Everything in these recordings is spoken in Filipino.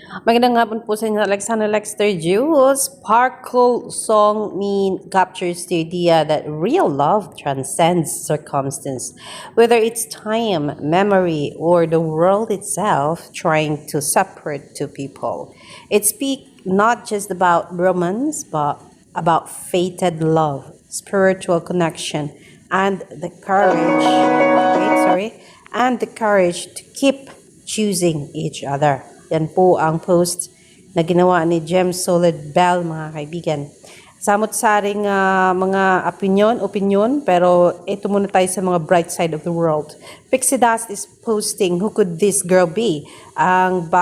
Magandang hapon po sa inyo, Alexander Lexter Jules. Sparkle song captures the idea that real love transcends circumstance, whether it's time, memory, or the world itself trying to separate two people. It speaks not just about romance, but about fated love, spiritual connection, and the courage. And the courage to keep choosing each other. Yan po ang post na ginawa ni Jem Solid Bell, mga kaibigan. Samot-saring mga opinion, pero ito muna tayo sa mga bright side of the world. Pixie Dust is posting, who could this girl be? Ang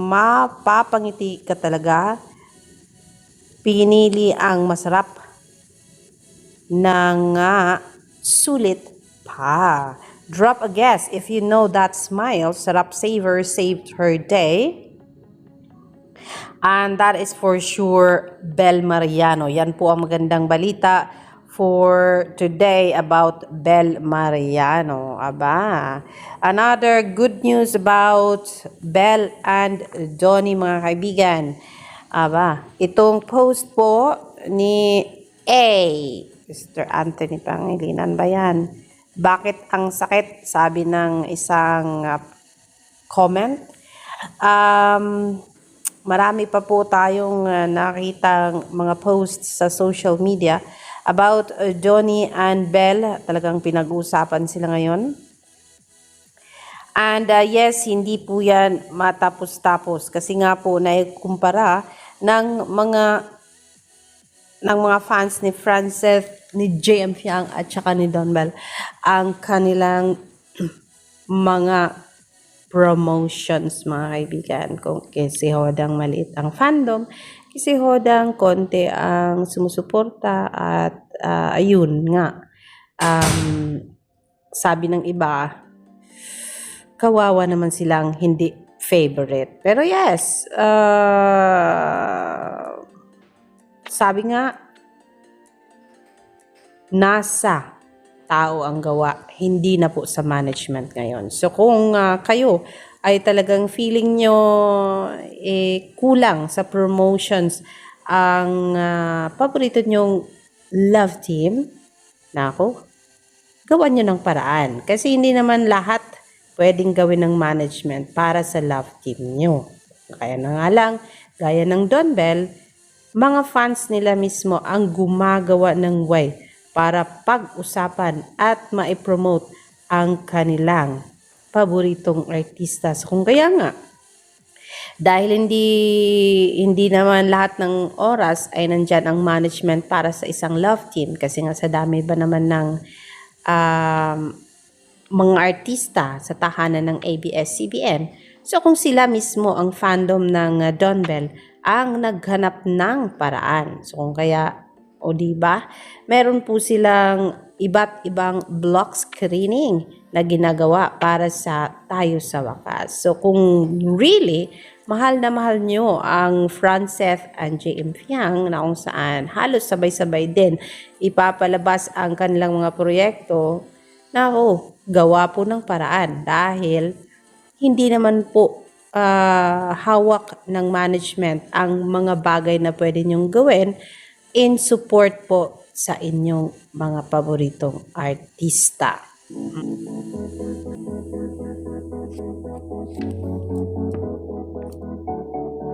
mapapangiti ka talaga, pinili ang masarap na nga sulit pa. Drop a guess if you know that smile. Sarap Saver saved her day. And that is for sure Bel Mariano. Yan po ang magandang balita for today about Bel Mariano. Aba. Another good news about Bel and Donnie, mga kaibigan. Aba. Itong post po ni Mr. Anthony Pangilinan ba yan? Bakit ang sakit? Sabi ng isang comment. Marami pa po tayong nakitang mga posts sa social media about Donnie and Belle. Talagang pinag-uusapan sila ngayon. And yes, hindi po yan matapos-tapos. Kasi nga po, naikumpara ng mga fans ni Frances, ni JM Fiang at saka ni Don Bell ang kanilang mga promotions, mga kaibigan. Kung kasi hodang maliit ang fandom, kasi hodang konti ang sumusuporta at ayun nga, sabi ng iba, kawawa naman silang hindi favorite. Pero yes, sabi nga, nasa tao ang gawa, hindi na po sa management ngayon. So kung kayo ay talagang feeling nyo kulang sa promotions ang paborito nyong love team, nako, gawan nyo ng paraan. Kasi hindi naman lahat pwedeng gawin ng management para sa love team nyo. Kaya na nga lang, gaya ng Don Bell, mga fans nila mismo ang gumagawa ng way para pag-usapan at ma-promote ang kanilang paboritong artista. So kung kaya nga, dahil hindi naman lahat ng oras ay nandyan ang management para sa isang love team, kasi nga sa dami ba naman ng mga artista sa tahanan ng ABS-CBN. So kung sila mismo ang fandom ng Don Bell ang naghanap ng paraan. So kung kaya, o diba, meron po silang iba't ibang block screening na ginagawa para sa tayo sa wakas. So kung really mahal na mahal nyo ang Frances and JM Fiang, na kung saan halos sabay-sabay din ipapalabas ang kanilang mga proyekto, nako, gawa po ng paraan dahil hindi naman po hawak ng management ang mga bagay na pwede nyong gawin in support po sa inyong mga paboritong artista.